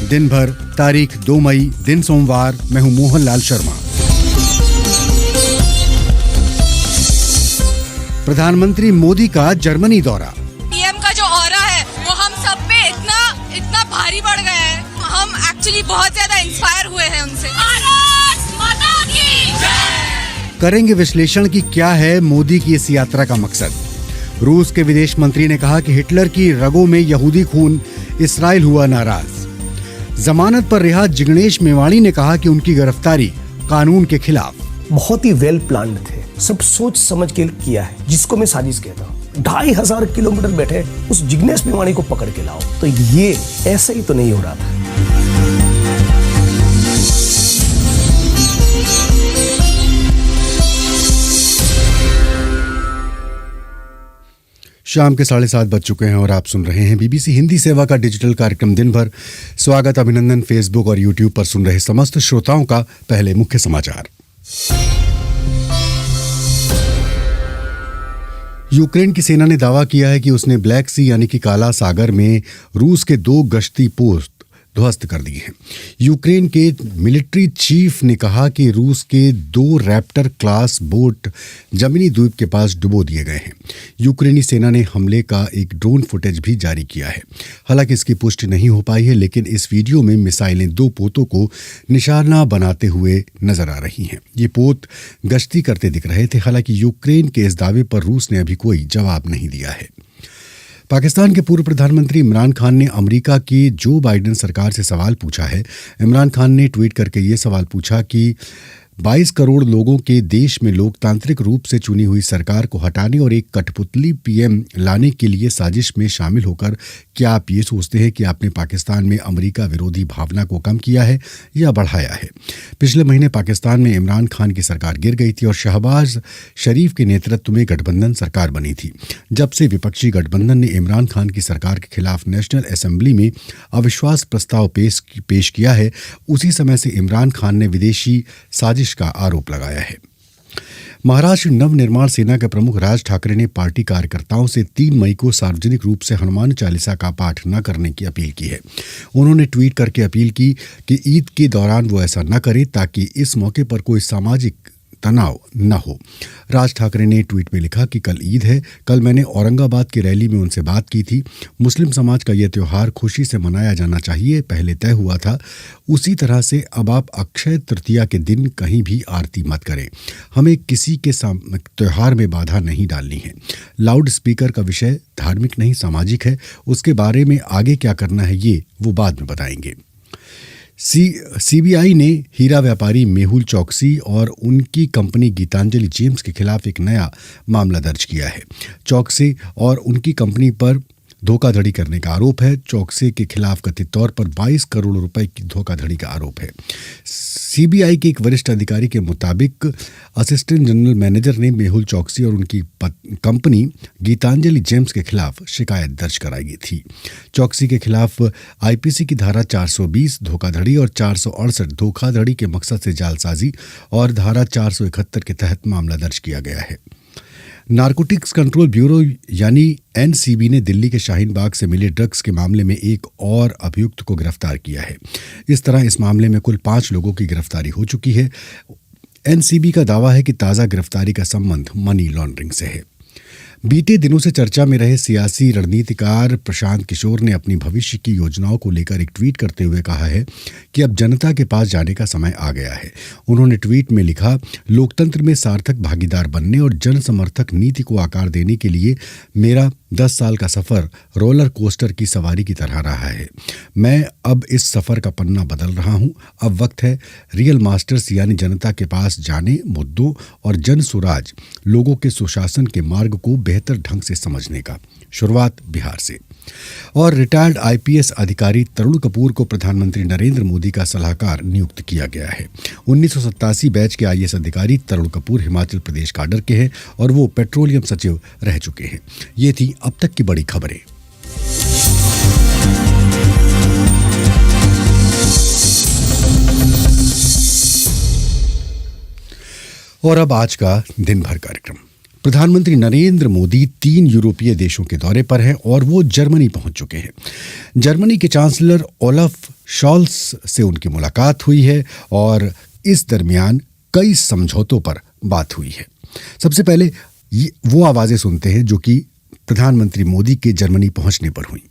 दिन भर, तारीख 2 मई, दिन सोमवार। मैं हूं मोहनलाल शर्मा। प्रधानमंत्री मोदी का जर्मनी दौरा। पीएम का जो ऑरा है वो हम सब पे इतना भारी बढ़ गया है। हम एक्चुअली बहुत ज्यादा इंस्पायर हुए हैं उनसे। भारत माता की जय। करेंगे विश्लेषण कि क्या है मोदी की इस यात्रा का मकसद। रूस के विदेश मंत्री ने कहा कि हिटलर की रगों में यहूदी खून, इस्राइल हुआ नाराज। जमानत पर रिहा जिग्नेश मेवाणी ने कहा कि उनकी गिरफ्तारी कानून के खिलाफ। बहुत ही वेल प्लान्ड थे, सब सोच समझ के किया है, जिसको मैं साजिश कहता हूँ। 2500 किलोमीटर बैठे उस जिग्नेश मेवाणी को पकड़ के लाओ, तो ये ऐसे ही तो नहीं हो रहा था। शाम के 7:30 बज चुके हैं और आप सुन रहे हैं बीबीसी हिंदी सेवा का डिजिटल कार्यक्रम दिन भर। स्वागत, अभिनंदन। फेसबुक और यूट्यूब पर सुन रहे समस्त श्रोताओं का पहले मुख्य समाचार। यूक्रेन की सेना ने दावा किया है कि उसने ब्लैक सी यानी कि काला सागर में रूस के 2 गश्ती पोस्ट ध्वस्त कर दिए हैं। यूक्रेन के मिलिट्री चीफ ने कहा कि रूस के 2 रैप्टर क्लास बोट जमीनी द्वीप के पास डुबो दिए गए हैं। यूक्रेनी सेना ने हमले का एक ड्रोन फुटेज भी जारी किया है। हालांकि इसकी पुष्टि नहीं हो पाई है, लेकिन इस वीडियो में मिसाइलें 2 पोतों को निशाना बनाते हुए नजर आ रही हैं। ये पोत गश्ती करते दिख रहे थे। हालांकि यूक्रेन के इस दावे पर रूस ने अभी कोई जवाब नहीं दिया है। पाकिस्तान के पूर्व प्रधानमंत्री इमरान खान ने अमेरिका की जो बाइडेन सरकार से सवाल पूछा है। इमरान खान ने ट्वीट करके ये सवाल पूछा कि 22 करोड़ लोगों के देश में लोकतांत्रिक रूप से चुनी हुई सरकार को हटाने और एक कठपुतली पीएम लाने के लिए साजिश में शामिल होकर क्या आप ये सोचते हैं कि आपने पाकिस्तान में अमेरिका विरोधी भावना को कम किया है या बढ़ाया है? पिछले महीने पाकिस्तान में इमरान खान की सरकार गिर गई थी और शहबाज शरीफ के नेतृत्व में गठबंधन सरकार बनी थी। जब से विपक्षी गठबंधन ने इमरान खान की सरकार के खिलाफ नेशनल असेंबली में अविश्वास प्रस्ताव पेश किया है, उसी समय से इमरान खान ने विदेशी साजिश का आरोप लगाया है। महाराष्ट्र नवनिर्माण सेना के प्रमुख राज ठाकरे ने पार्टी कार्यकर्ताओं से 3 मई को सार्वजनिक रूप से हनुमान चालीसा का पाठ न करने की अपील की है। उन्होंने ट्वीट करके अपील की कि ईद के दौरान वो ऐसा न करे ताकि इस मौके पर कोई सामाजिक तनाव न हो। राज ठाकरे ने ट्वीट में लिखा कि कल ईद है। कल मैंने औरंगाबाद की रैली में उनसे बात की थी। मुस्लिम समाज का यह त्यौहार खुशी से मनाया जाना चाहिए, पहले तय हुआ था। उसी तरह से अब आप अक्षय तृतीया के दिन कहीं भी आरती मत करें। हमें किसी के त्यौहार में बाधा नहीं डालनी है। लाउड स्पीकर का विषय धार्मिक नहीं सामाजिक है। उसके बारे में आगे क्या करना है ये वो बाद में बताएंगे। सीबीआई ने हीरा व्यापारी मेहुल चौकसी और उनकी कंपनी गीतांजलि जेम्स के खिलाफ एक नया मामला दर्ज किया है। चौकसी और उनकी कंपनी पर धोखाधड़ी करने का आरोप है। चौकसी के खिलाफ कथित तौर पर 22 करोड़ रुपए की धोखाधड़ी का आरोप है। सीबीआई के एक वरिष्ठ अधिकारी के मुताबिक असिस्टेंट जनरल मैनेजर ने मेहुल चौकसी और उनकी कंपनी गीतांजलि जेम्स के खिलाफ शिकायत दर्ज कराई थी। चौकसी के खिलाफ आईपीसी की धारा 420 धोखाधड़ी और 468 धोखाधड़ी के मकसद से जालसाजी और धारा 471 के तहत मामला दर्ज किया गया है। नारकोटिक्स कंट्रोल ब्यूरो यानी एनसीबी ने दिल्ली के शाहीन बाग से मिले ड्रग्स के मामले में एक और अभियुक्त को गिरफ्तार किया है। इस तरह इस मामले में कुल 5 लोगों की गिरफ्तारी हो चुकी है। एनसीबी का दावा है कि ताज़ा गिरफ्तारी का संबंध मनी लॉन्ड्रिंग से है। बीते दिनों से चर्चा में रहे सियासी रणनीतिकार प्रशांत किशोर ने अपनी भविष्य की योजनाओं को लेकर एक ट्वीट करते हुए कहा है कि अब जनता के पास जाने का समय आ गया है। उन्होंने ट्वीट में लिखा, लोकतंत्र में सार्थक भागीदार बनने और जन समर्थक नीति को आकार देने के लिए मेरा 10 साल का सफ़र रोलर कोस्टर की सवारी की तरह रहा है। मैं अब इस सफ़र का पन्ना बदल रहा हूँ। अब वक्त है रियल मास्टर्स यानी जनता के पास जाने, मुद्दों और जन सुराज लोगों के सुशासन के मार्ग को बेहतर ढंग से समझने का। शुरुआत बिहार से। और रिटायर्ड आईपीएस अधिकारी तरुण कपूर को प्रधानमंत्री नरेंद्र मोदी का सलाहकार नियुक्त किया गया है। 1987 बैच के आईएएस अधिकारी तरुण कपूर हिमाचल प्रदेश काडर के हैं और वो पेट्रोलियम सचिव रह चुके हैं। ये थी अब तक की बड़ी खबरें। और अब आज का दिन भर कार्यक्रम। प्रधानमंत्री नरेंद्र मोदी 3 यूरोपीय देशों के दौरे पर हैं और वो जर्मनी पहुंच चुके हैं। जर्मनी के चांसलर ओलाफ शॉल्स से उनकी मुलाकात हुई है और इस दरमियान कई समझौतों पर बात हुई है। सबसे पहले वो आवाजें सुनते हैं जो कि प्रधानमंत्री मोदी के जर्मनी पहुंचने पर हुई।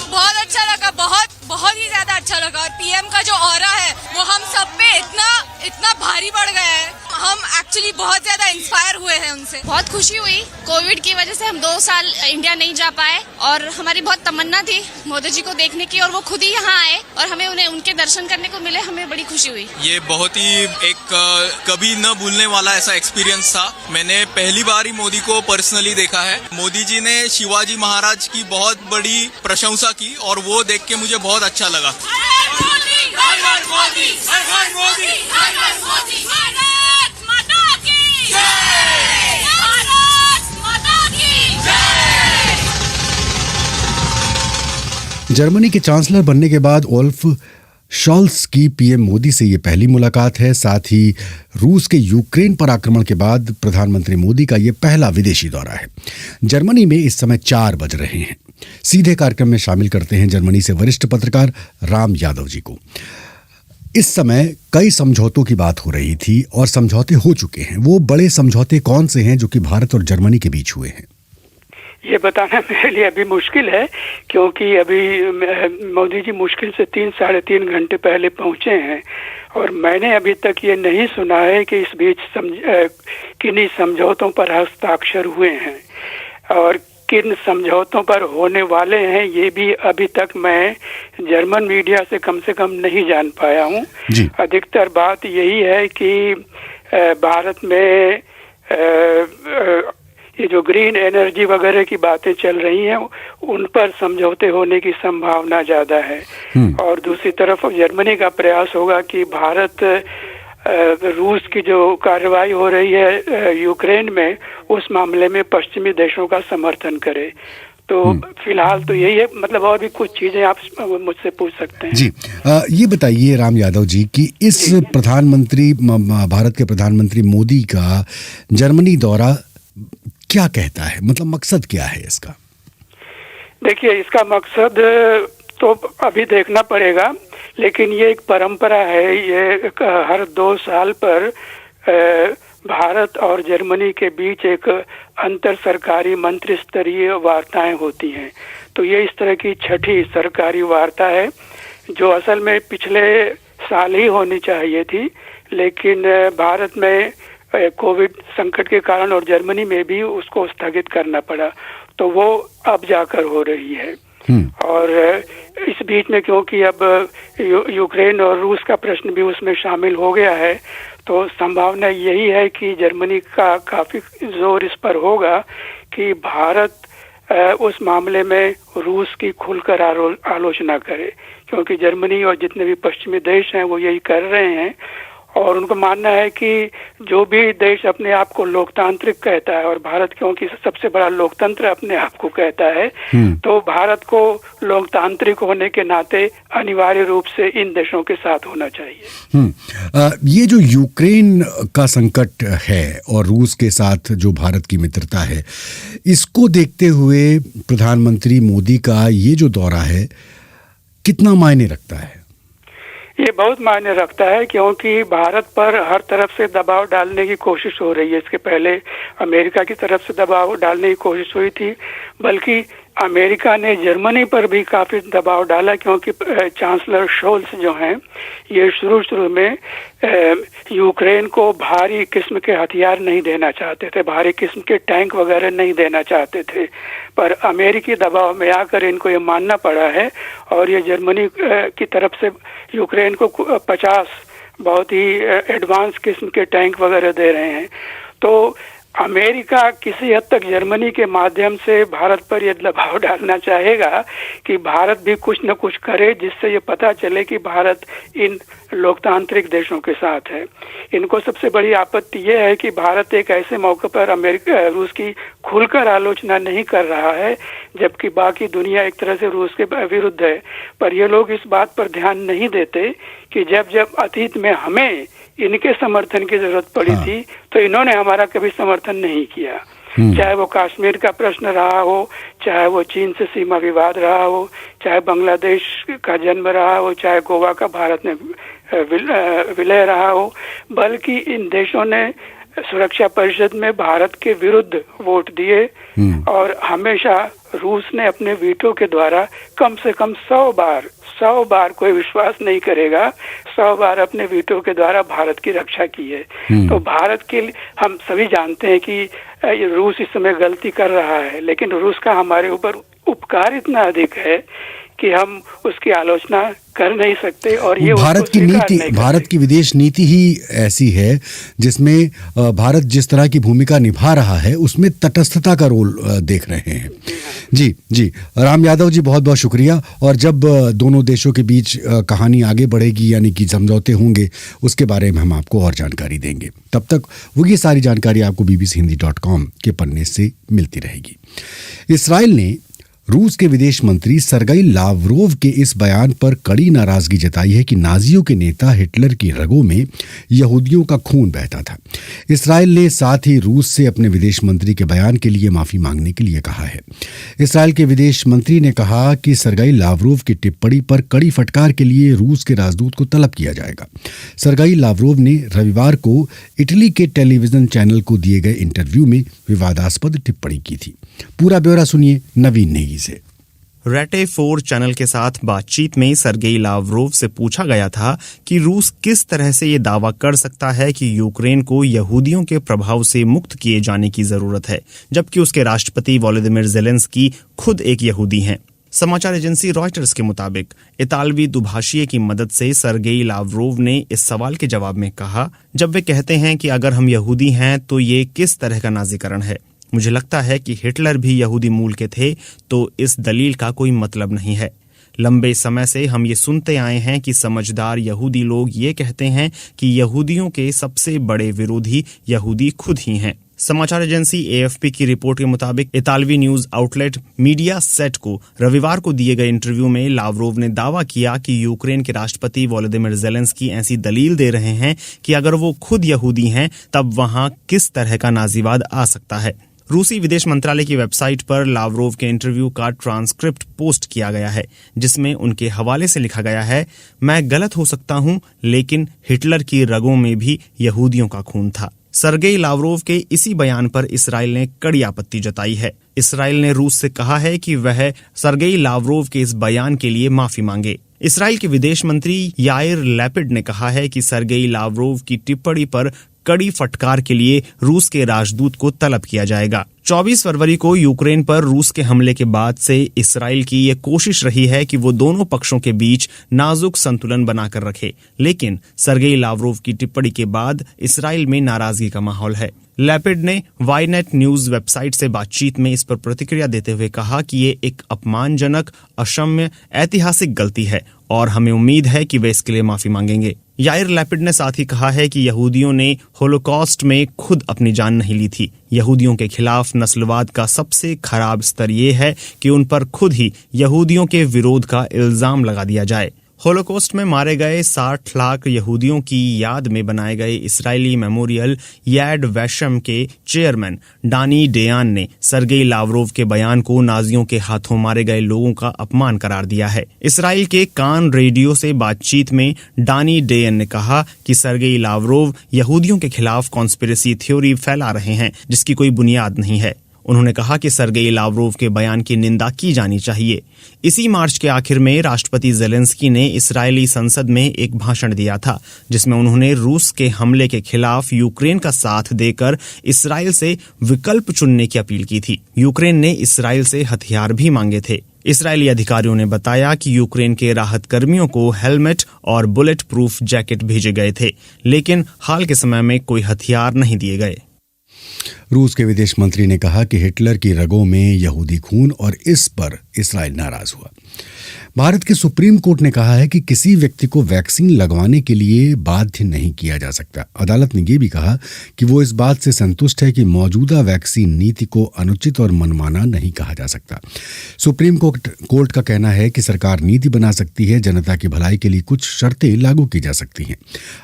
बहुत अच्छा लगा, बहुत ही ज्यादा अच्छा लगा। और पीएम का जो ऑरा है वो हम सब पे इतना भारी पड़ गया है। हम एक्चुअली बहुत ज्यादा इंस्पायर हुए हैं उनसे। बहुत खुशी हुई। कोविड की वजह से हम 2 साल इंडिया नहीं जा पाए और हमारी बहुत तमन्ना थी मोदी जी को देखने की, और वो खुद ही यहाँ आए और हमें उनके दर्शन करने को मिले। हमें बड़ी खुशी हुई। ये बहुत ही एक कभी न भूलने वाला ऐसा एक्सपीरियंस था। मैंने पहली बार ही मोदी को पर्सनली देखा है। मोदी जी ने शिवाजी महाराज की बहुत बड़ी प्रशंसा की और वो देख के मुझे बहुत अच्छा लगा। जर्मनी के चांसलर बनने के बाद ओल्फ शॉल्स की पीएम मोदी से ये पहली मुलाकात है। साथ ही रूस के यूक्रेन पर आक्रमण के बाद प्रधानमंत्री मोदी का ये पहला विदेशी दौरा है। जर्मनी में इस समय 4 बज रहे हैं। सीधे कार्यक्रम में शामिल करते हैं जर्मनी से वरिष्ठ पत्रकार राम यादव जी को। इस समय कई समझौतों की बात हो रही थी और समझौते हो चुके हैं। वो बड़े समझौते कौन से हैं जो कि भारत और जर्मनी के बीच हुए हैं? ये बताना मेरे लिए अभी मुश्किल है, क्योंकि अभी मोदी जी मुश्किल से 3-3.5 घंटे पहले पहुंचे हैं और मैंने अभी तक ये नहीं सुना है कि इस बीच किन्हीं समझौतों पर हस्ताक्षर हुए हैं और किन समझौतों पर होने वाले हैं ये भी अभी तक मैं जर्मन मीडिया से कम नहीं जान पाया हूँ। अधिकतर बात यही है कि भारत में ये जो ग्रीन एनर्जी वगैरह की बातें चल रही हैं उन पर समझौते होने की संभावना ज्यादा है। और दूसरी तरफ जर्मनी का प्रयास होगा कि भारत रूस की जो कार्रवाई हो रही है यूक्रेन में उस मामले में पश्चिमी देशों का समर्थन करे। तो फिलहाल तो यही है। मतलब और भी कुछ चीजें आप मुझसे पूछ सकते हैं। जी ये बताइए राम यादव जी कि इस भारत के प्रधानमंत्री मोदी का जर्मनी दौरा क्या कहता है? मतलब मकसद क्या है इसका? देखिए, इसका मकसद तो अभी देखना पड़ेगा, लेकिन ये एक परंपरा है। ये हर 2 साल पर भारत और जर्मनी के बीच एक अंतर सरकारी मंत्री स्तरीय वार्ताएं होती हैं। तो ये इस तरह की 6ठी सरकारी वार्ता है जो असल में पिछले साल ही होनी चाहिए थी, लेकिन भारत में कोविड संकट के कारण और जर्मनी में भी उसको स्थगित करना पड़ा, तो वो अब जाकर हो रही है। और इस बीच में क्योंकि अब यूक्रेन और रूस का प्रश्न भी उसमें शामिल हो गया है, तो संभावना यही है कि जर्मनी का काफी जोर इस पर होगा कि भारत उस मामले में रूस की खुलकर आलोचना करे, क्योंकि जर्मनी और जितने भी पश्चिमी देश हैं वो यही कर रहे हैं। और उनको मानना है कि जो भी देश अपने आप को लोकतांत्रिक कहता है, और भारत क्योंकि सबसे बड़ा लोकतंत्र अपने आप को कहता है, तो भारत को लोकतांत्रिक होने के नाते अनिवार्य रूप से इन देशों के साथ होना चाहिए। ये जो यूक्रेन का संकट है और रूस के साथ जो भारत की मित्रता है, इसको देखते हुए प्रधानमंत्री मोदी का ये जो दौरा है कितना मायने रखता है? ये बहुत मायने रखता है, क्योंकि भारत पर हर तरफ से दबाव डालने की कोशिश हो रही है। इसके पहले अमेरिका की तरफ से दबाव डालने की कोशिश हुई थी, बल्कि अमेरिका ने जर्मनी पर भी काफी दबाव डाला, क्योंकि चांसलर शोल्स जो हैं ये शुरू में यूक्रेन को भारी किस्म के हथियार नहीं देना चाहते थे, भारी किस्म के टैंक वगैरह नहीं देना चाहते थे, पर अमेरिकी दबाव में आकर इनको ये मानना पड़ा है और ये जर्मनी की तरफ से यूक्रेन को 50 बहुत ही एडवांस किस्म के टैंक वगैरह दे रहे हैं। तो अमेरिका किसी हद तक जर्मनी के माध्यम से भारत पर यह दबाव डालना चाहेगा कि भारत भी कुछ न कुछ करे, जिससे ये पता चले कि भारत इन लोकतांत्रिक देशों के साथ है। इनको सबसे बड़ी आपत्ति यह है कि भारत एक ऐसे मौके पर रूस की खुलकर आलोचना नहीं कर रहा है, जबकि बाकी दुनिया एक तरह से रूस के विरुद्ध है। पर ये लोग इस बात पर ध्यान नहीं देते कि जब अतीत में हमें इनके समर्थन की जरूरत पड़ी थी तो इन्होंने हमारा कभी समर्थन नहीं किया। चाहे वो कश्मीर का प्रश्न रहा हो, चाहे वो चीन से सीमा विवाद रहा हो, चाहे बांग्लादेश का जन्म रहा हो, चाहे गोवा का भारत में विलय रहा हो, बल्कि इन देशों ने सुरक्षा परिषद में भारत के विरुद्ध वोट दिए और हमेशा रूस ने अपने वीटो के द्वारा कम से कम 100 बार कोई विश्वास नहीं करेगा, 100 बार अपने वीटो के द्वारा भारत की रक्षा की है। तो भारत के हम सभी जानते हैं कि रूस इस समय गलती कर रहा है, लेकिन रूस का हमारे ऊपर उपकार इतना अधिक है कि हम उसकी आलोचना कर नहीं सकते। और ये भारत की विदेश नीति ही ऐसी है जिसमें भारत जिस तरह की भूमिका निभा रहा है उसमें तटस्थता का रोल देख रहे हैं। जी राम यादव जी, बहुत बहुत शुक्रिया। और जब दोनों देशों के बीच कहानी आगे बढ़ेगी, यानी कि समझौते होंगे, उसके बारे में हम आपको और जानकारी देंगे। तब तक वो ये सारी जानकारी आपको bbchindi.com के पन्ने से मिलती रहेगी। इस्राइल ने रूस के विदेश मंत्री सरगई लावरोव के इस बयान पर कड़ी नाराजगी जताई है कि नाजियों के नेता हिटलर की रगों में यहूदियों का खून बहता था। इस्राइल ने साथ ही रूस से अपने विदेश मंत्री के बयान के लिए माफी मांगने के लिए कहा है। इस्राइल के विदेश मंत्री ने कहा कि सरगई लावरोव की टिप्पणी पर कड़ी फटकार के लिए रूस के राजदूत को तलब किया जाएगा। सरगई लावरोव ने रविवार को इटली के टेलीविजन चैनल को दिए गए इंटरव्यू में विवादास्पद टिप्पणी की थी। पूरा ब्यौरा सुनिए नवीन नेगी से। रेटे 4 चैनल के साथ बातचीत में सरगेई लावरोव से पूछा गया था कि रूस किस तरह से ये दावा कर सकता है कि यूक्रेन को यहूदियों के प्रभाव से मुक्त किए जाने की जरूरत है, जबकि उसके राष्ट्रपति वोलोदिमिर ज़ेलेंस्की खुद एक यहूदी हैं। समाचार एजेंसी रॉयटर्स के मुताबिक इतालवी दुभाषीय की मदद से सरगेई लावरोव ने इस सवाल के जवाब में कहा, जब वे कहते हैं कि अगर हम यहूदी हैं तो ये किस तरह का नाज़ीकरण है। मुझे लगता है कि हिटलर भी यहूदी मूल के थे, तो इस दलील का कोई मतलब नहीं है। लंबे समय से हम ये सुनते आए हैं कि समझदार यहूदी लोग ये कहते हैं कि यहूदियों के सबसे बड़े विरोधी यहूदी खुद ही हैं। समाचार एजेंसी AFP की रिपोर्ट के मुताबिक इतालवी न्यूज आउटलेट मीडिया सेट को रविवार को दिए गए इंटरव्यू में लावरोव ने दावा किया कि यूक्रेन के राष्ट्रपति वोलोदिमिर ज़ेलेंस्की ऐसी दलील दे रहे हैं कि अगर वो खुद यहूदी हैं तब वहां किस तरह का नाजीवाद आ सकता है। रूसी विदेश मंत्रालय की वेबसाइट पर लावरोव के इंटरव्यू का ट्रांसक्रिप्ट पोस्ट किया गया है, जिसमें उनके हवाले से लिखा गया है, मैं गलत हो सकता हूं, लेकिन हिटलर की रगों में भी यहूदियों का खून था। सरगेई लावरोव के इसी बयान पर इसराइल ने कड़ी आपत्ति जताई है। इसराइल ने रूस से कहा है कि वह सरगेई लावरोव के इस बयान के लिए माफी मांगे। इसराइल के विदेश मंत्री याइर लैपिड ने कहा है कि सरगेई लावरोव की टिप्पणी पर कड़ी फटकार के लिए रूस के राजदूत को तलब किया जाएगा। 24 फरवरी को यूक्रेन पर रूस के हमले के बाद से इसराइल की ये कोशिश रही है कि वो दोनों पक्षों के बीच नाजुक संतुलन बनाकर रखे, लेकिन सरगेई लावरोव की टिप्पणी के बाद इसराइल में नाराजगी का माहौल है। लैपिड ने वाईनेट न्यूज वेबसाइट से बातचीत में इस पर प्रतिक्रिया देते हुए कहा कि ये एक अपमानजनक, अक्षम्य, ऐतिहासिक गलती है और हमें उम्मीद है कि वे इसके लिए माफी मांगेंगे। याइर लैपिड ने साथ ही कहा है कि यहूदियों ने होलोकॉस्ट में खुद अपनी जान नहीं ली थी। यहूदियों के खिलाफ नस्लवाद का सबसे खराब स्तर ये है कि उन पर खुद ही यहूदियों के विरोध का इल्जाम लगा दिया जाए। होलोकॉस्ट में मारे गए 60 लाख यहूदियों की याद में बनाए गए इसराइली मेमोरियल याड वैशम के चेयरमैन डानी डेयान ने सरगेई लावरोव के बयान को नाजियों के हाथों मारे गए लोगों का अपमान करार दिया है। इसराइल के कान रेडियो से बातचीत में डानी डेयन ने कहा कि सरगेई लावरोव यहूदियों के खिलाफ कॉन्स्पिरेसी थ्योरी फैला रहे हैं जिसकी कोई बुनियाद नहीं है। उन्होंने कहा कि सरगेई लावरोव के बयान की निंदा की जानी चाहिए। इसी मार्च के आखिर में राष्ट्रपति ज़ेलेंस्की ने इस्राएली संसद में एक भाषण दिया था, जिसमें उन्होंने रूस के हमले के खिलाफ यूक्रेन का साथ देकर इस्राएल से विकल्प चुनने की अपील की थी। यूक्रेन ने इस्राएल से हथियार भी मांगे थे। इस्राएली अधिकारियों ने बताया कि यूक्रेन के राहत कर्मियों को हेलमेट और बुलेट प्रूफ जैकेट भेजे गए थे, लेकिन हाल के समय में कोई हथियार नहीं दिए गए। रूस के विदेश मंत्री ने कहा कि हिटलर की रगों में यहूदी खून और इस पर इसराइल नाराज हुआ। भारत के सुप्रीम कोर्ट ने कहा है कि किसी व्यक्ति को वैक्सीन लगवाने के लिए बाध्य नहीं किया जा सकता। अदालत ने यह भी कहा कि वो इस बात से संतुष्ट है कि मौजूदा वैक्सीन नीति को अनुचित और मनमाना नहीं कहा जा सकता। सुप्रीम कोर्ट का कहना है कि सरकार नीति बना सकती है, जनता की भलाई के लिए कुछ शर्तें लागू की जा सकती हैं।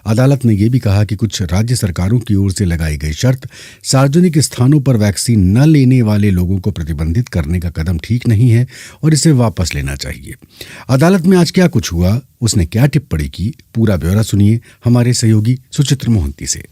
अदालत ने यह भी कहा कि कुछ राज्य सरकारों की ओर से लगाई गई शर्त सार्वजनिक स्थानों पर वैक्सीन न लेने वाले लोगों को प्रतिबंधित करने का कदम ठीक नहीं है और इसे वापस लेना चाहिए। अदालत में आज क्या कुछ हुआ, उसने क्या टिप्पणी की, पूरा ब्यौरा सुनिए हमारे सहयोगी सुचित्र मोहंती से।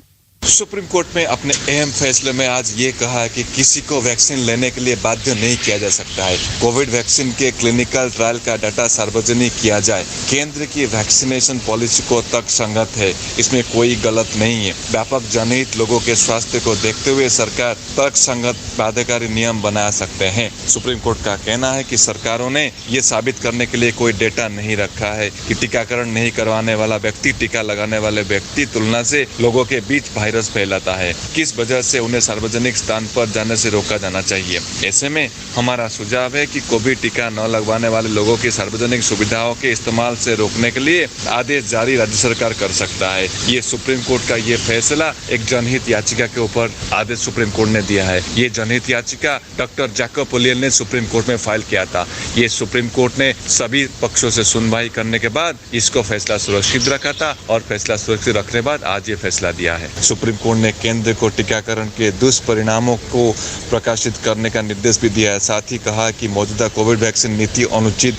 सुप्रीम कोर्ट में अपने अहम फैसले में आज ये कहा है कि किसी को वैक्सीन लेने के लिए बाध्य नहीं किया जा सकता है। कोविड वैक्सीन के क्लिनिकल ट्रायल का डाटा सार्वजनिक किया जाए। केंद्र की वैक्सीनेशन पॉलिसी को तर्क संगत है, इसमें कोई गलत नहीं है। व्यापक जनहित लोगों के स्वास्थ्य को देखते हुए सरकार तर्क संगत बाध्यकारी नियम बना सकते हैं। सुप्रीम कोर्ट का कहना है कि सरकारों ने ये साबित करने के लिए कोई डेटा नहीं रखा है कि टीकाकरण नहीं करवाने वाला व्यक्ति टीका लगाने वाले व्यक्ति तुलना से लोगों के बीच वायरस फैलाता है, किस वजह से उन्हें सार्वजनिक स्थान पर जाने से रोका जाना चाहिए। ऐसे में हमारा सुझाव है कि कोविड टीका न लगवाने वाले लोगों की सार्वजनिक सुविधाओं के इस्तेमाल से रोकने के लिए आदेश जारी राज्य सरकार कर सकता है। ये सुप्रीम कोर्ट का ये फैसला एक जनहित याचिका के ऊपर आदेश सुप्रीम कोर्ट ने दिया है। ये जनहित याचिका डॉक्टर जैकब पोलियल ने सुप्रीम कोर्ट में फाइल किया था। ये सुप्रीम कोर्ट ने सभी पक्षों से सुनवाई करने के बाद इसको फैसला सुरक्षित रखा था और फैसला सुरक्षित रखने बाद आज ये फैसला दिया है। सुप्रीम कोर्ट ने केंद्र को टीकाकरण के दुष्परिणामों को प्रकाशित करने का निर्देश भी दिया है। साथ ही कहा कि मौजूदा कोविड वैक्सीन नीति अनुचित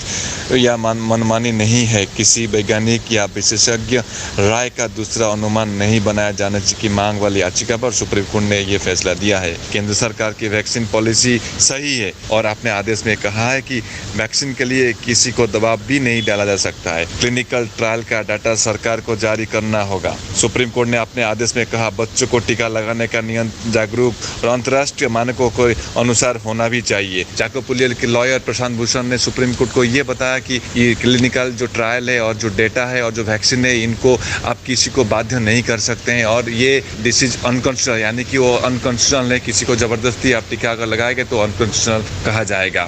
या मनमानी नहीं है। किसी वैज्ञानिक या विशेषज्ञ राय का दूसरा अनुमान नहीं बनाया जाने की मांग वाली याचिका पर सुप्रीम कोर्ट ने ये फैसला दिया है। केंद्र सरकार की वैक्सीन पॉलिसी सही है और अपने आदेश में कहा है कि वैक्सीन के लिए किसी को दबाव भी नहीं डाला जा सकता है। क्लिनिकल ट्रायल का डाटा सरकार को जारी करना होगा। सुप्रीम कोर्ट ने अपने आदेश में कहा बच्चों को टीका लगाने का नियम जागरूक और अंतर्राष्ट्रीय मानकों के अनुसार होना भी चाहिए। जैकब पोलियल के लॉयर प्रशांत भूषण ने सुप्रीम कोर्ट को ये बताया कि ये क्लिनिकल जो ट्रायल है और जो डेटा है और जो वैक्सीन है इनको आप किसी को बाध्य नहीं कर सकते हैं और ये दिस इज अनकॉन्स्टिट्यूशनल, यानी कि वो अनकॉन्स्टिट्यूशनल है। किसी को जबरदस्ती आप टीका अगर लगाएंगे तो अनकॉन्स्टिट्यूशनल कहा जाएगा।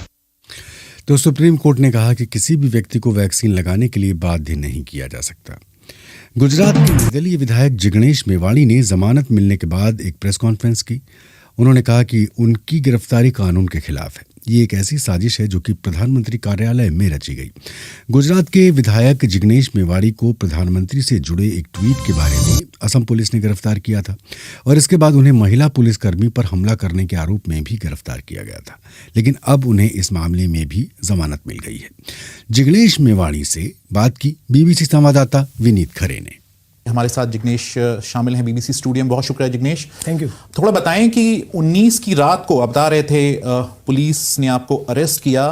तो सुप्रीम कोर्ट ने कहा कि किसी भी व्यक्ति को वैक्सीन लगाने के लिए बाध्य नहीं किया जा सकता। गुजरात के निर्दलीय विधायक जिग्नेश मेवाणी ने जमानत मिलने के बाद एक प्रेस कॉन्फ्रेंस की। उन्होंने कहा कि उनकी गिरफ्तारी कानून के खिलाफ है। ये एक ऐसी साजिश है जो कि प्रधानमंत्री कार्यालय में रची गई। गुजरात के विधायक जिग्नेश मेवाड़ी को प्रधानमंत्री से जुड़े एक ट्वीट के बारे में असम पुलिस ने गिरफ्तार किया था और इसके बाद उन्हें महिला पुलिसकर्मी पर हमला करने के आरोप में भी गिरफ्तार किया गया था, लेकिन अब उन्हें इस मामले में भी जमानत मिल गई है। जिग्नेश मेवाड़ी से बात की बीबीसी संवाददाता विनीत खरे ने। हमारे साथ जिग्नेश शामिल हैं बीबीसी स्टूडियो में। बहुत शुक्रिया जिग्नेश। Thank you. थोड़ा बताएं कि 19 की रात को आप बता रहे थे पुलिस ने आपको अरेस्ट किया,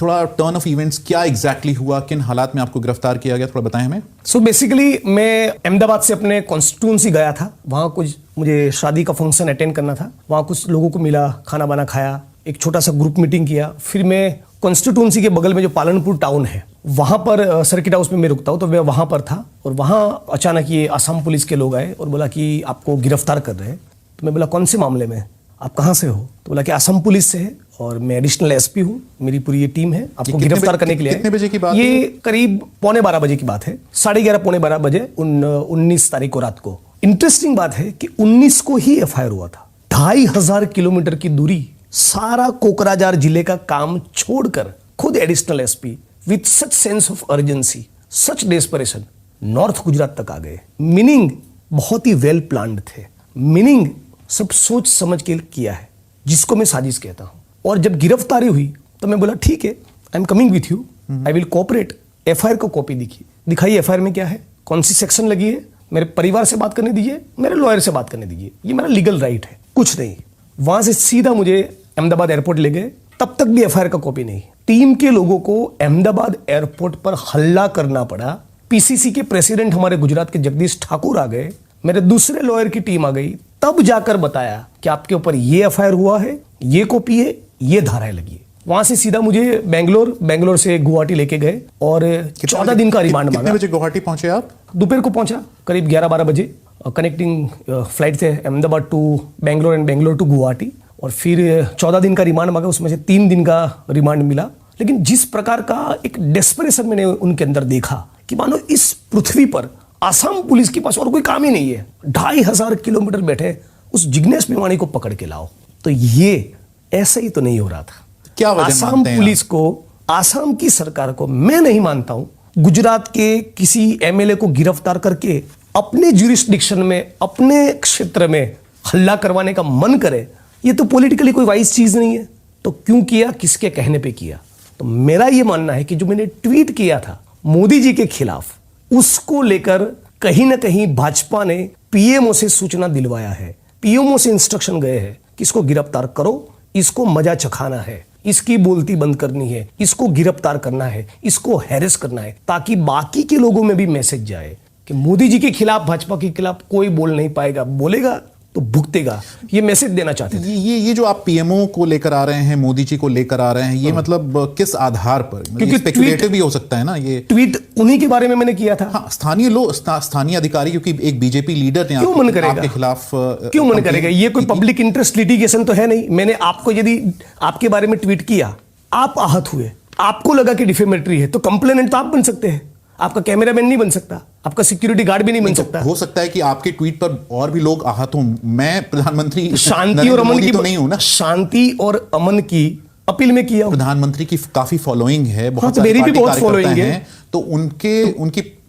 थोड़ा टर्न ऑफ इवेंट्स क्या एग्जैक्टली हुआ, किन हालात में आपको गिरफ्तार किया गया, थोड़ा बताएं हमें। सो बेसिकली मैं अहमदाबाद से अपने कॉन्स्टिट्यूंसी गया था। वहाँ कुछ मुझे शादी का फंक्शन अटेंड करना था। वहाँ कुछ लोगों को मिला, खाना बाना खाया, एक छोटा सा ग्रुप मीटिंग किया। फिर मैं कॉन्स्टिट्यूंसी के बगल में जो पालनपुर टाउन है वहाँ पर सर्किट हाउस में मैं रुकता हूँ, तो मैं वहाँ पर था और वहाँ अचानक ये असम पुलिस के लोग आए और बोला कि आपको गिरफ्तार कर रहे हैं। तो मैं बोला कौन से मामले में, आप कहाँ से हो? तो बोला कि असम पुलिस से है और मैं एडिशनल एसपी हूँ, मेरी पूरी ये टीम है, आपको गिरफ्तार करने के लिए। कितने बजे की बात? ये करीब 11:15 बजे की बात है, 11:30 पौने 12 बजे 19 तारीख को रात को। इंटरेस्टिंग बात है कि 19 को ही एफआईआर हुआ था। 2500 किलोमीटर की दूरी, सारा कोकराझार जिले का काम छोड़कर खुद additional SP with such sense of urgency, such desperation north Gujarat तक आ गए। मीनिंग बहुत ही वेल प्लान्ड थे, मीनिंग सब सोच समझ के किया है, जिसको मैं साजिश कहता हूं। और जब गिरफ्तारी हुई तो मैं बोला ठीक है, I am coming with you, I will cooperate. FIR को कॉपी दिखाई, एफआईआर में क्या है, कौन सी सेक्शन लगी है, मेरे परिवार से बात करने दीजिए, मेरे लॉयर से बात करने दीजिए, ये मेरा लीगल राइट है, कुछ नहीं। वहां से सीधा मुझे अहमदाबाद एयरपोर्ट ले गए, तब तक भी एफआईआर का कॉपी नहीं। टीम के लोगों को अहमदाबाद एयरपोर्ट पर हल्ला करना पड़ा। पीसीसी के प्रेसिडेंट हमारे गुजरात के जगदीश ठाकुर आ गए, मेरे दूसरे लॉयर की टीम आ गई, तब जाकर बताया कि आपके ऊपर ये एफआईआर हुआ है, ये कॉपी है, ये धाराएं लगी है। वहां से सीधा मुझे बेंगलोर से गुवाहाटी लेके गए और 14 दिन का रिमांड मांगा। कितने बजे गुवाहाटी पहुंचे आप? दोपहर को पहुंचा, करीब 11-12 बजे। कनेक्टिंग फ्लाइट थे Ahmedabad to Bangalore and Bangalore to Guwahati, और फिर 14 दिन का रिमांड मांगा, उसमें से 3 दिन का रिमांड मिला। लेकिन जिस प्रकार का एक डेस्परेशन मैंने उनके अंदर देखा कि मानो इस पृथ्वी पर आसाम पुलिस के पास और कोई काम ही नहीं है, 2500 किलोमीटर बैठे उस जिग्नेश मेवाणी को पकड़ के लाओ, तो ये ऐसे ही तो नहीं हो रहा था। क्या वजह आसाम मानते हैं पुलिस को, आसाम की सरकार को मैं नहीं मानता हूं गुजरात के किसी एमएलए को गिरफ्तार करके अपने ज्यूरिस्डिक्शन में, अपने क्षेत्र में हल्ला करवाने का मन करे, ये तो पॉलिटिकली कोई वाइज चीज नहीं है। तो क्यों किया, किसके कहने पे किया? तो मेरा ये मानना है कि जो मैंने ट्वीट किया था मोदी जी के खिलाफ, उसको लेकर कहीं ना कहीं भाजपा ने पीएमओ से सूचना दिलवाया है, पीएमओ से इंस्ट्रक्शन गए हैं कि इसको गिरफ्तार करो, इसको मजा चखाना है, इसकी बोलती बंद करनी है, इसको गिरफ्तार करना है, इसको हैरेस करना है, ताकि बाकी के लोगों में भी मैसेज जाए कि मोदी जी के खिलाफ, भाजपा के खिलाफ कोई बोल नहीं पाएगा, बोलेगा तो भुगतेगा। ये मैसेज देना चाहते थे। ये जो आप पीएमओ को लेकर आ रहे हैं, मोदी जी को लेकर आ रहे हैं, ये मतलब किस आधार पर? क्योंकि स्पेकुलेटिव भी हो सकता है ना ये। ट्वीट उन्हीं के बारे में मैंने किया था। हाँ, स्थानीय लोग, स्थानीय अधिकारी, क्योंकि एक बीजेपी लीडर ने क्यों मन करेगा आपके खिलाफ, क्यों मन करेगा? ये कोई पब्लिक इंटरेस्ट लिटिगेशन तो है नहीं। मैंने आपको यदि आपके बारे में ट्वीट किया, आप आहत हुए, आपको लगा कि डिफेमेटरी है, तो कंप्लेनेंट तो आप बन सकते हैं, आपका कैमरामैन नहीं बन सकता, आपका सिक्योरिटी गार्ड भी नहीं बन सकता। हो सकता है कि आपके ट्वीट पर और भी लोग आहत हों। मैं प्रधानमंत्री शांति और अमन की तो नहीं हूं ना। शांति और अमन की अपील में किया। प्रधानमंत्री की काफी फॉलोइंग है, बहुत तो सारे मेरी भी पार्टी बहुत फॉलोइंग कार्यकर्ता है। हैं, तो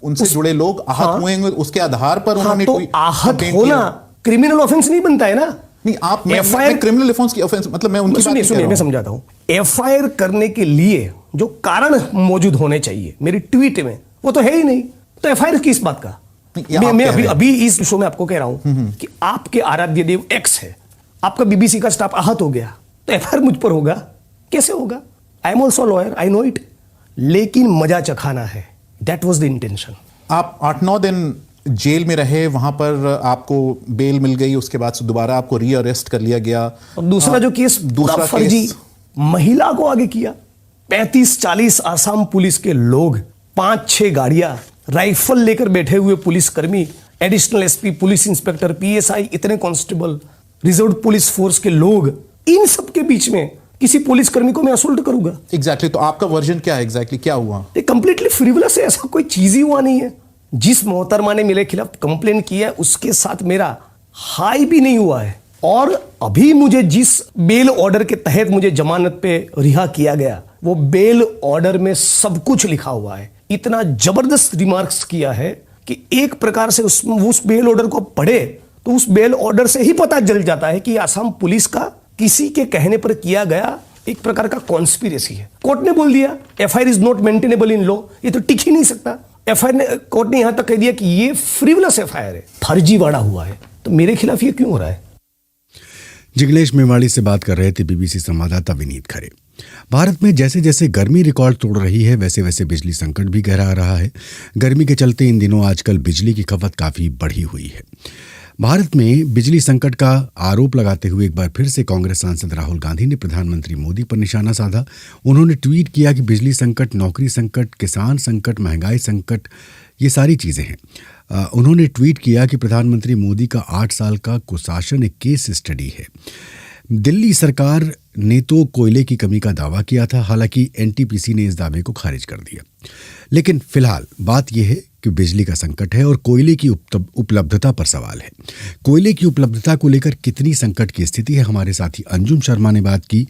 उनसे जुड़े लोग आहत हुए हैं, उसके आधार पर उन्होंने तो आहत होना क्रिमिनल ऑफेंस नहीं बनता है ना। नहीं, आप मैं क्रिमिनल ऑफेंस की ऑफेंस, मतलब मैं उनकी बात नहीं कर रहा हूं। मैं समझाता हूं। एफआईआर करने के लिए जो कारण मौजूद होने चाहिए मेरी ट्वीट में, वो तो है ही नहीं, तो एफआईआर किस बात का? मैं अभी इस शो में आपको कह रहा हूं कि आपके आराध्य देव एक्स है, आपका बीबीसी का स्टाफ आहत हो गया, तो एफआईआर मुझ पर होगा? कैसे होगा? I am also lawyer, I know it. लेकिन मजा चखाना है, दैट वॉज द इंटेंशन। आप 8-9 दिन जेल में रहे, वहां पर आपको बेल मिल गई, उसके बाद दोबारा आपको रीअरेस्ट कर लिया गया। और दूसरा जो केस, दूसरा फर्जी महिला को आगे किया। 35-40 आसाम पुलिस के लोग, 5-6 गाड़ियां, राइफल लेकर बैठे हुए पुलिसकर्मी, additional SP, police inspector, PSI, इतने कांस्टेबल, रिजर्व पुलिस फोर्स के लोग, इन सब के बीच में किसी पुलिसकर्मी को मैं असोल्ट करूंगा? एग्जैक्टली। तो आपका वर्जन क्या है? एग्जैक्टली क्या हुआ? कंप्लीटली फ्रिवलस है, ऐसा कोई चीज ही हुआ नहीं है। जिस मोहतरमा ने मेरे खिलाफ कंप्लेन किया है, उसके साथ मेरा हाई भी नहीं हुआ है, और अभी मुझे जिस बेल ऑर्डर के तहत मुझे जमानत पे रिहा किया गया, वो बेल ऑर्डर में सब कुछ लिखा हुआ है। इतना जबरदस्त रिमार्क्स किया है कि एक प्रकार से उस बेल ऑर्डर को पढ़े तो उस बेल ऑर्डर से ही पता चल जाता है कि आसाम पुलिस का किसी के कहने पर किया गया एक प्रकार का कॉन्स्पिरेसी है। कोर्ट ने बोल दिया FIR is not maintainable in law, ये तो टिक ही नहीं सकता। एफआईआर ने, कोर्ट ने यहां तक कह दिया कि ये फ्रिवलस एफआईआर है, फर्जीवाड़ा हुआ है, तो मेरे खिलाफ ये क्यों हो रहा है? जिग्नेश मेवाड़ी से बात कर रहे थे बीबीसी संवाददाता विनीत खरे। भारत में जैसे जैसे गर्मी रिकॉर्ड तोड़ रही है, वैसे वैसे बिजली संकट भी गहरा रहा है। गर्मी के चलते इन दिनों आजकल बिजली की खपत काफ़ी बढ़ी हुई है। भारत में बिजली संकट का आरोप लगाते हुए एक बार फिर से कांग्रेस सांसद राहुल गांधी ने प्रधानमंत्री मोदी पर निशाना साधा। उन्होंने ट्वीट किया कि बिजली संकट, नौकरी संकट, किसान संकट, महंगाई संकट, ये सारी चीज़ें हैं। उन्होंने ट्वीट किया कि प्रधानमंत्री मोदी का 8 साल का कुशासन एक केस स्टडी है। दिल्ली सरकार ने तो कोयले की कमी का दावा किया था, हालांकि एनटीपीसी ने इस दावे को खारिज कर दिया। लेकिन फिलहाल बात यह है कि बिजली का संकट है और कोयले की उपलब्धता पर सवाल है। कोयले की उपलब्धता को लेकर कितनी संकट की स्थिति है, हमारे साथी अंजुम शर्मा ने बात की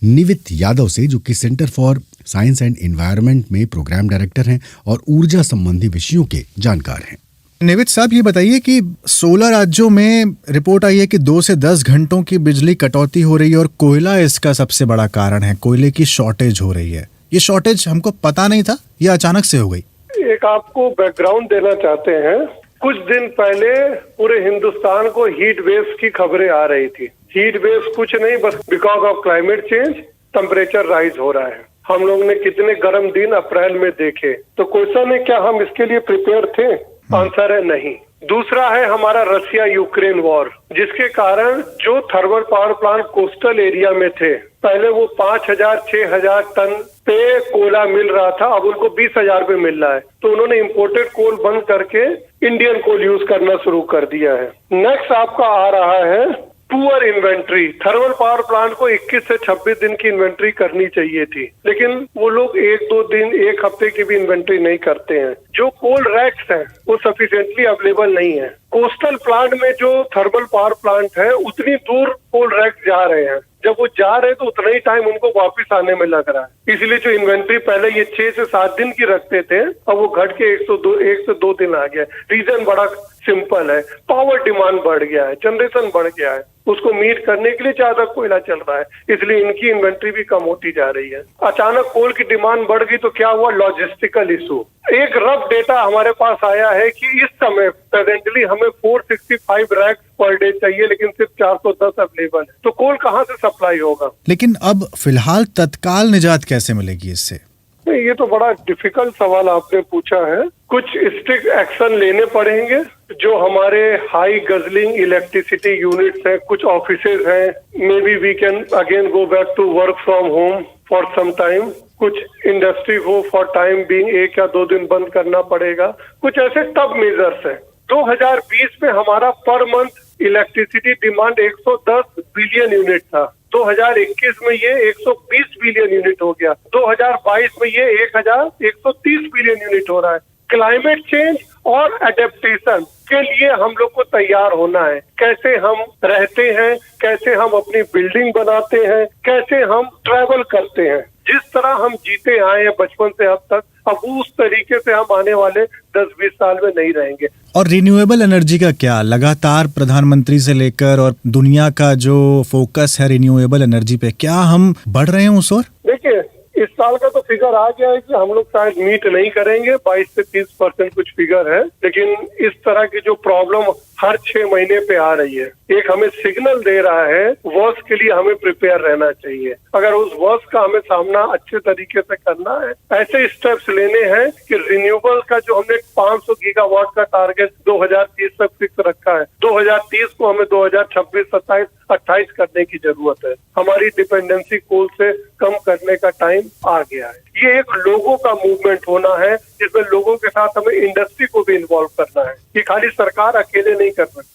निवित यादव से, जो कि centre for science and environment में प्रोग्राम डायरेक्टर हैं और ऊर्जा संबंधी विषयों के जानकार हैं। निवित साहब, ये बताइए कि 16 राज्यों में रिपोर्ट आई है कि 2 से 10 घंटों की बिजली कटौती हो रही है और कोयला इसका सबसे बड़ा कारण है। कोयले की शॉर्टेज हो रही है। ये शॉर्टेज हमको पता नहीं था, ये अचानक से हो गई? एक आपको बैकग्राउंड देना चाहते हैं। कुछ दिन पहले पूरे हिंदुस्तान को हीट वेव्स की खबरें आ रही थी। हीट वेव्स कुछ नहीं, बस because of climate change temperature rise हो रहा है। हम लोग ने कितने गर्म दिन अप्रैल में देखे, तो क्वेश्चन है क्या हम इसके लिए प्रिपेयर थे? आंसर है नहीं। दूसरा है हमारा रशिया यूक्रेन वॉर, जिसके कारण जो thermal power plant coastal area में थे, पहले वो 5,000-6,000 टन पे कोयला मिल रहा था, अब उनको 20,000 पे मिल रहा है। तो उन्होंने इम्पोर्टेड कोल बंद करके इंडियन कोल यूज करना शुरू कर दिया है। नेक्स्ट आपका आ रहा है poor inventory. Thermal power plant को 21 से 26 दिन की इन्वेंट्री करनी चाहिए थी, लेकिन वो लोग 1-2 दिन, 1 हफ्ते की भी इन्वेंट्री नहीं करते हैं। जो कोल रैक्स हैं वो सफिशिएंटली अवेलेबल नहीं है। कोस्टल प्लांट में जो थर्मल पावर प्लांट है उतनी दूर कोल रैक्स जा रहे हैं, जब वो जा रहे हैं तो उतना ही टाइम उनको वापस आने में लग रहा है। इसलिए जो इन्वेंट्री पहले ये 6 से 7 दिन की रखते थे, अब वो घट के 1 से 2 दिन आ गया। रीजन बड़ा सिंपल है, पावर डिमांड बढ़ गया है, जनरेशन बढ़ गया है, उसको मीट करने के लिए ज्यादा कोयला चल रहा है, इसलिए इनकी इन्वेंट्री भी कम होती जा रही है। अचानक कोल की डिमांड बढ़ गई तो क्या हुआ, लॉजिस्टिकल इशू। एक रफ डेटा हमारे पास आया है कि इस समय प्रेजेंटली हमें 465 रैक्स पर डे चाहिए, लेकिन सिर्फ 410 अवेलेबल है, तो कोल कहाँ से सप्लाई होगा। लेकिन अब फिलहाल तत्काल निजात कैसे मिलेगी इससे? नहीं, ये तो बड़ा डिफिकल्ट सवाल आपने पूछा है। कुछ स्ट्रिक्ट एक्शन लेने पड़ेंगे। जो हमारे हाई गजलिंग इलेक्ट्रिसिटी यूनिट्स हैं, कुछ ऑफिसेज हैं, may be we can again go back to work from home for some time. कुछ इंडस्ट्री को फॉर टाइम बीइंग 1 या 2 दिन बंद करना पड़ेगा। कुछ ऐसे टफ मेजर्स हैं। 2020 में हमारा per month electricity demand 110 billion unit था। 2021 में ये 120 बिलियन यूनिट हो गया। 2022 में ये 1130 बिलियन यूनिट हो रहा है। क्लाइमेट चेंज और एडेप्टेशन के लिए हम लोग को तैयार होना है। कैसे हम रहते हैं, कैसे हम अपनी बिल्डिंग बनाते हैं, कैसे हम ट्रैवल करते हैं, जिस तरह हम जीते आए हैं बचपन से अब तक, अब उस तरीके से हम आने वाले 10-20 साल में नहीं रहेंगे। और रिन्यूएबल एनर्जी का क्या, लगातार प्रधानमंत्री से लेकर और दुनिया का जो फोकस है रिन्यूएबल एनर्जी पे, क्या हम बढ़ रहे हैं उस ओर? देखिए, इस साल का तो फिगर आ गया है कि हम लोग शायद मीट नहीं करेंगे, 22 से 30% कुछ फिगर है, लेकिन इस तरह की जो प्रॉब्लम हर 6 महीने पे आ रही है, एक हमें सिग्नल दे रहा है वर्स के लिए हमें प्रिपेयर रहना चाहिए। अगर उस वर्स का हमें सामना अच्छे तरीके से करना है, ऐसे स्टेप्स लेने हैं कि रिन्यूएबल का जो हमने 500 गीगावाट का टारगेट 2030 तक फिक्स रखा है, 2030 को हमें 2026, 27, 28 करने की जरूरत है। हमारी डिपेंडेंसी कोल से कम करने का टाइम आ गया है। ये एक लोगों का मूवमेंट होना है, जिसमें लोगों के साथ हमें इंडस्ट्री को भी इन्वॉल्व करना है। ये खाली सरकार अकेले नहीं कर सकती।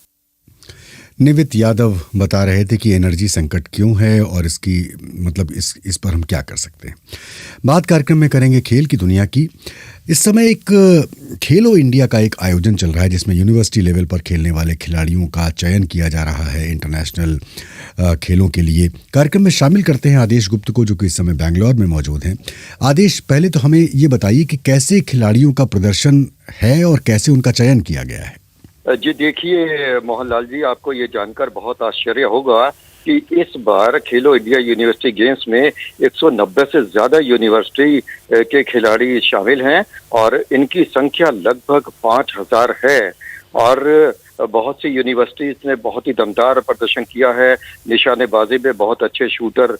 निवित यादव बता रहे थे कि एनर्जी संकट क्यों है और इसकी मतलब इस पर हम क्या कर सकते हैं। बात कार्यक्रम में करेंगे खेल की दुनिया की। इस समय एक खेलो इंडिया का एक आयोजन चल रहा है, जिसमें यूनिवर्सिटी लेवल पर खेलने वाले खिलाड़ियों का चयन किया जा रहा है इंटरनेशनल खेलों के लिए। कार्यक्रम में शामिल करते हैं आदेश गुप्त को, जो कि इस समय बेंगलोर में मौजूद हैं। आदेश, पहले तो हमें ये बताइए कि कैसे खिलाड़ियों का प्रदर्शन है और कैसे उनका चयन किया गया है। जी देखिए मोहनलाल जी, आपको ये जानकर बहुत आश्चर्य होगा कि इस बार खेलो इंडिया यूनिवर्सिटी गेम्स में 190 से ज्यादा यूनिवर्सिटी के खिलाड़ी शामिल हैं और इनकी संख्या लगभग 5000 है। और बहुत सी यूनिवर्सिटीज ने बहुत ही दमदार प्रदर्शन किया है। निशानेबाजी में बहुत अच्छे शूटर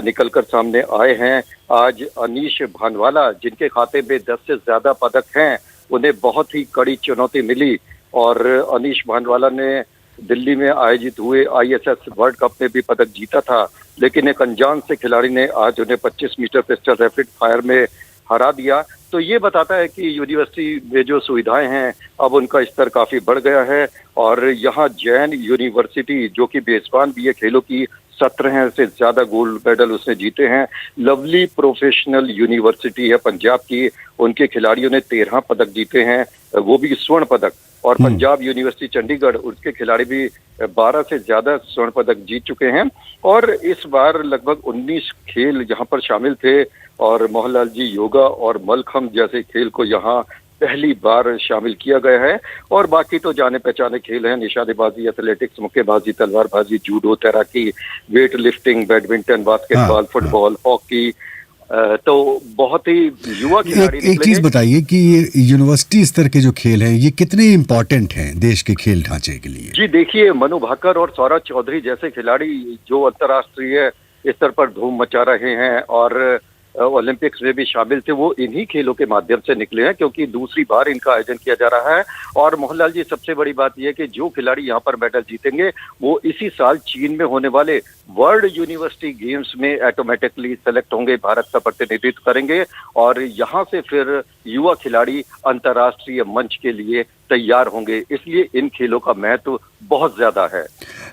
निकलकर सामने आए हैं। आज अनीश भानवाला, जिनके खाते में 10 से ज्यादा पदक हैं, उन्हें बहुत ही कड़ी चुनौती मिली और अनीश भानवाला ने दिल्ली में आयोजित हुए ISS वर्ल्ड कप में भी पदक जीता था, लेकिन एक अनजान से खिलाड़ी ने आज उन्हें 25 मीटर पिस्टल रैपिड फायर में हरा दिया। तो ये बताता है कि यूनिवर्सिटी में जो सुविधाएं हैं अब उनका स्तर काफी बढ़ गया है। और यहाँ जैन यूनिवर्सिटी, जो कि बेसबान भी है खेलों की, 17 से ज्यादा गोल्ड मेडल उसने जीते हैं। लवली प्रोफेशनल यूनिवर्सिटी है पंजाब की, उनके खिलाड़ियों ने 13 पदक जीते हैं, वो भी स्वर्ण पदक। और पंजाब यूनिवर्सिटी चंडीगढ़, उसके खिलाड़ी भी 12 से ज्यादा स्वर्ण पदक जीत चुके हैं। और इस बार लगभग 19 खेल यहाँ पर शामिल थे और मोहनलाल जी, योगा और मलखम्ब जैसे खेल को यहाँ पहली बार शामिल किया गया है। और बाकी तो जाने पहचाने खेल हैं, निशानेबाजी, एथलेटिक्स, मुक्केबाजी, तलवारबाजी, जूडो, तैराकी, weight lifting, badminton, basketball, football, hockey. तो बहुत ही युवा खिलाड़ी। एक चीज बताइए कि यूनिवर्सिटी स्तर के जो खेल हैं, ये कितने इम्पोर्टेंट हैं देश के खेल ढांचे के लिए? जी देखिए, मनु भाकर और सौरभ चौधरी जैसे खिलाड़ी जो अंतर्राष्ट्रीय स्तर पर धूम मचा रहे हैं और ओलंपिक्स में भी शामिल थे, वो इन्हीं खेलों के माध्यम से निकले हैं, क्योंकि दूसरी बार इनका आयोजन किया जा रहा है। और मोहनलाल जी, सबसे बड़ी बात यह है कि जो खिलाड़ी यहाँ पर मेडल जीतेंगे वो इसी साल चीन में होने वाले वर्ल्ड यूनिवर्सिटी गेम्स में ऑटोमेटिकली सेलेक्ट होंगे, भारत का प्रतिनिधित्व करेंगे और यहाँ से फिर युवा खिलाड़ी अंतर्राष्ट्रीय मंच के लिए तैयार होंगे। इसलिए इन खेलों का महत्व बहुत ज्यादा है।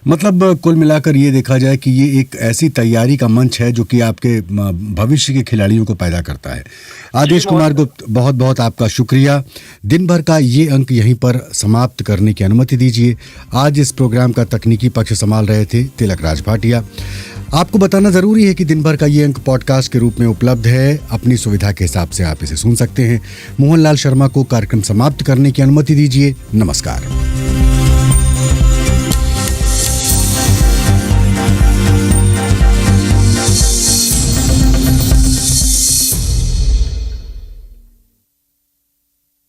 मतलब कुल मिलाकर ये देखा जाए कि ये एक ऐसी तैयारी का मंच है जो कि आपके भविष्य के खिलाड़ियों को पैदा करता है। आदेश कुमार गुप्त, बहुत बहुत आपका शुक्रिया। दिन भर का ये अंक यहीं पर समाप्त करने की अनुमति दीजिए। आज इस प्रोग्राम का तकनीकी पक्ष संभाल रहे थे तिलक राज भाटिया। आपको बताना जरूरी है कि दिन भर का ये अंक पॉडकास्ट के रूप में उपलब्ध है। अपनी सुविधा के हिसाब से आप इसे सुन सकते हैं। मोहनलाल शर्मा को कार्यक्रम समाप्त करने की अनुमति दीजिए। नमस्कार।